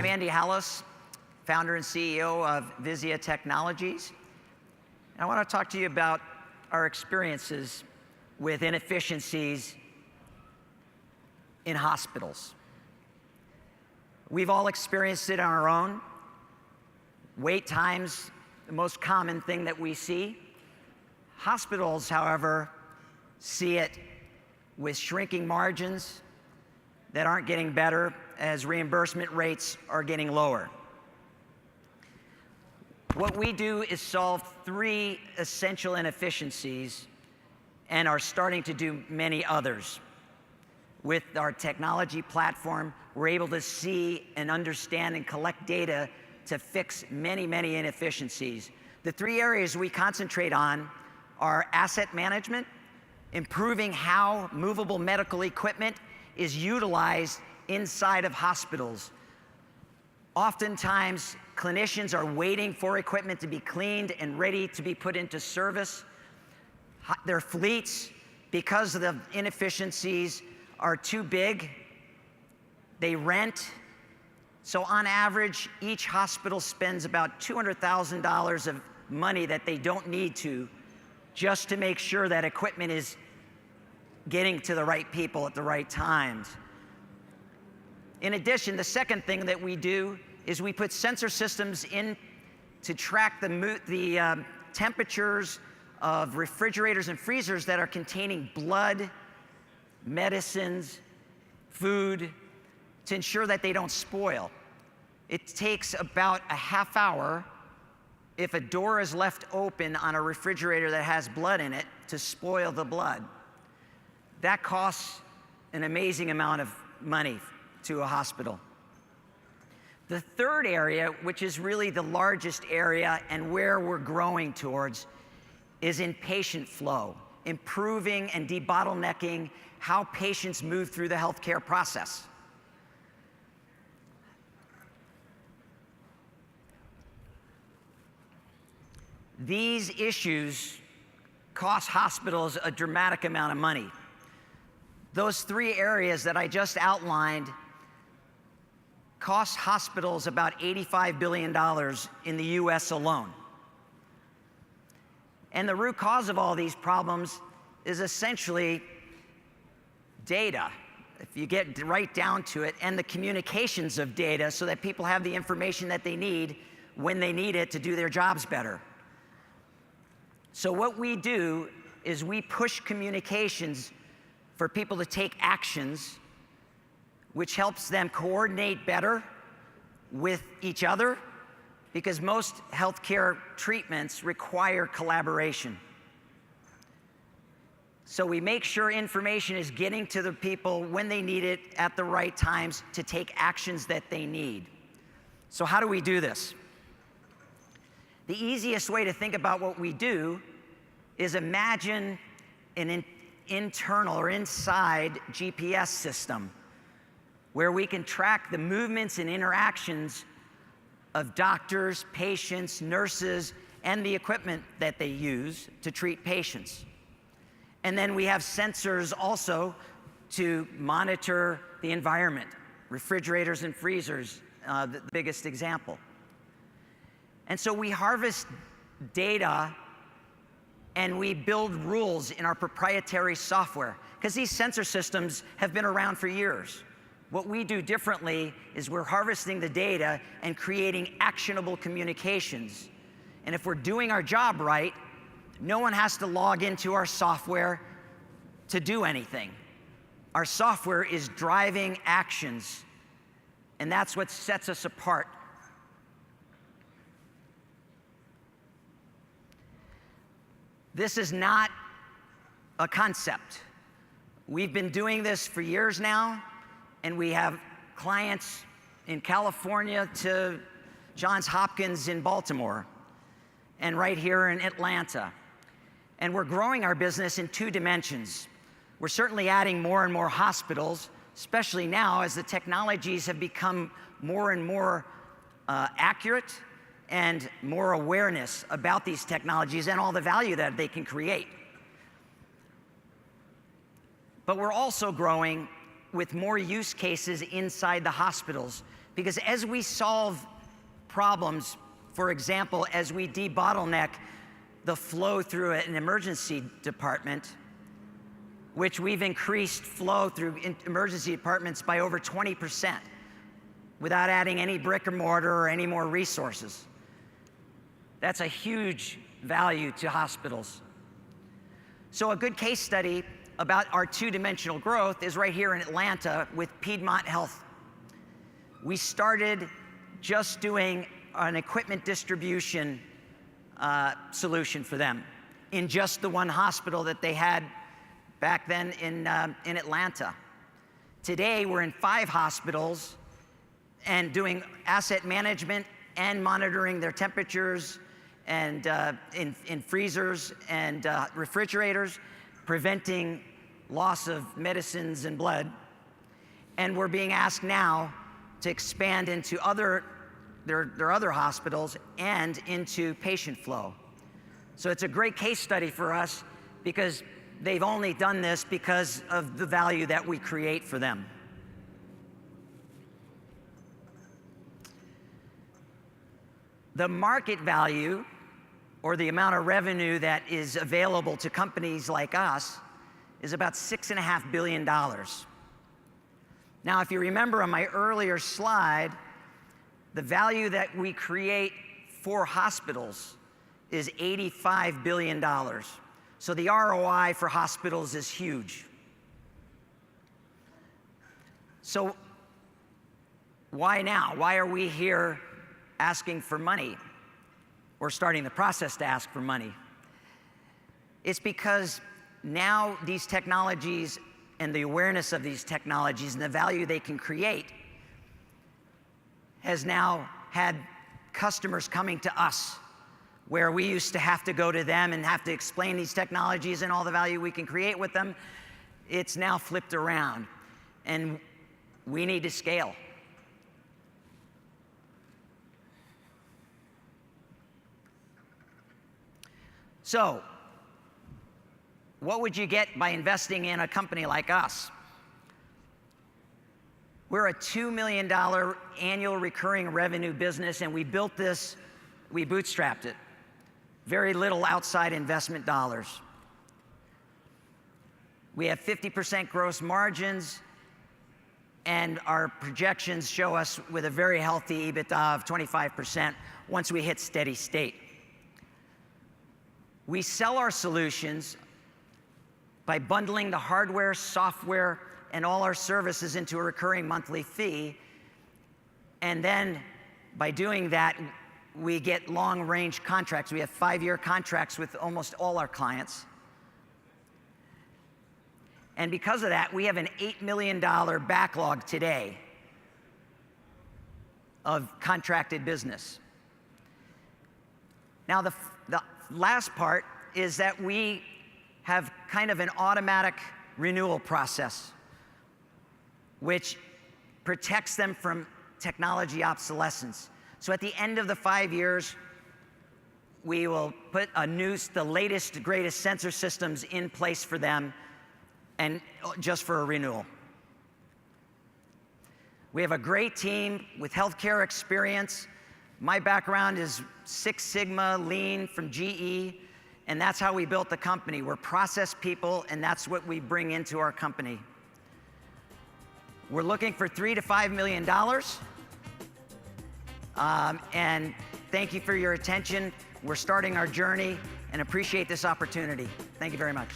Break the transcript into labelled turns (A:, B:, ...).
A: I'm Andy Halasz, founder and CEO of Vizzia Technologies. I want to talk to you about our experiences with inefficiencies in hospitals. We've all experienced it on our own. Wait times, the most common thing that we see. Hospitals, however, see it with shrinking margins that aren't getting better as reimbursement rates are getting lower. What we do is solve three essential inefficiencies and are starting to do many others. With our technology platform, we're able to see and understand and collect data to fix many, many inefficiencies. The three areas we concentrate on are asset management, improving how movable medical equipment is utilized inside of hospitals. Oftentimes, clinicians are waiting for equipment to be cleaned and ready to be put into service. Their fleets, because of the inefficiencies, are too big. They rent. So on average, each hospital spends about $200,000 of money that they don't need to, just to make sure that equipment is getting to the right people at the right times. In addition, the second thing that we do is we put sensor systems in to track the temperatures of refrigerators and freezers that are containing blood, medicines, food, to ensure that they don't spoil. It takes about a half hour if a door is left open on a refrigerator that has blood in it to spoil the blood. That costs an amazing amount of money to a hospital. The third area, which is really the largest area and where we're growing towards, is in patient flow, improving and debottlenecking how patients move through the healthcare process. These issues cost hospitals a dramatic amount of money. Those three areas that I just outlined cost hospitals about $85 billion in the US alone. And the root cause of all these problems is essentially data, if you get right down to it, and the communications of data so that people have the information that they need when they need it to do their jobs better. So what we do is we push communications for people to take actions, which helps them coordinate better with each other, because most healthcare treatments require collaboration. So we make sure information is getting to the people when they need it at the right times to take actions that they need. So how do we do this? The easiest way to think about what we do is imagine an internal or inside GPS system where we can track the movements and interactions of doctors, patients, nurses, and the equipment that they use to treat patients. And then we have sensors also to monitor the environment, refrigerators and freezers, the biggest example. And so we harvest data and we build rules in our proprietary software, because these sensor systems have been around for years. What we do differently is we're harvesting the data and creating actionable communications. And if we're doing our job right, no one has to log into our software to do anything. Our software is driving actions, and that's what sets us apart. This is not a concept. We've been doing this for years now, and we have clients in California to Johns Hopkins in Baltimore, and right here in Atlanta. And we're growing our business in two dimensions. We're certainly adding more and more hospitals, especially now as the technologies have become more and more accurate and more awareness about these technologies and all the value that they can create. But we're also growing with more use cases inside the hospitals. Because as we solve problems, for example, as we debottleneck the flow through an emergency department, which we've increased flow through emergency departments by over 20% without adding any brick or mortar or any more resources. That's a huge value to hospitals. So a good case study about our two-dimensional growth is right here in Atlanta with Piedmont Health. We started just doing an equipment distribution solution for them in just the one hospital that they had back then in Atlanta. Today, we're in 5 hospitals and doing asset management and monitoring their temperatures and in freezers and refrigerators, preventing loss of medicines and blood. And we're being asked now to expand into their other hospitals and into patient flow. So it's a great case study for us because they've only done this because of the value that we create for them. The market value, or the amount of revenue that is available to companies like us, is about $6.5 billion. Now, if you remember on my earlier slide, the value that we create for hospitals is $85 billion. So the ROI for hospitals is huge. So why now? Why are we here asking for money, or starting the process to ask for money? It's because now these technologies and the awareness of these technologies and the value they can create has now had customers coming to us, where we used to have to go to them and have to explain these technologies and all the value we can create with them. It's now flipped around, and we need to scale. So, what would you get by investing in a company like us? We're a $2 million annual recurring revenue business, and we built this, we bootstrapped it. Very little outside investment dollars. We have 50% gross margins, and our projections show us with a very healthy EBITDA of 25% once we hit steady state. We sell our solutions by bundling the hardware, software, and all our services into a recurring monthly fee. And then by doing that, we get long-range contracts. We have 5-year contracts with almost all our clients. And because of that, we have an $8 million backlog today of contracted business. Now, the last part is that we have kind of an automatic renewal process, which protects them from technology obsolescence. So at the end of the 5 years, we will put the latest, greatest sensor systems in place for them, and just for a renewal. We have a great team with healthcare experience. My background is Six Sigma, Lean from GE, and that's how we built the company. We're process people, and that's what we bring into our company. We're looking for $3 to $5 million. And thank you for your attention. We're starting our journey and appreciate this opportunity. Thank you very much.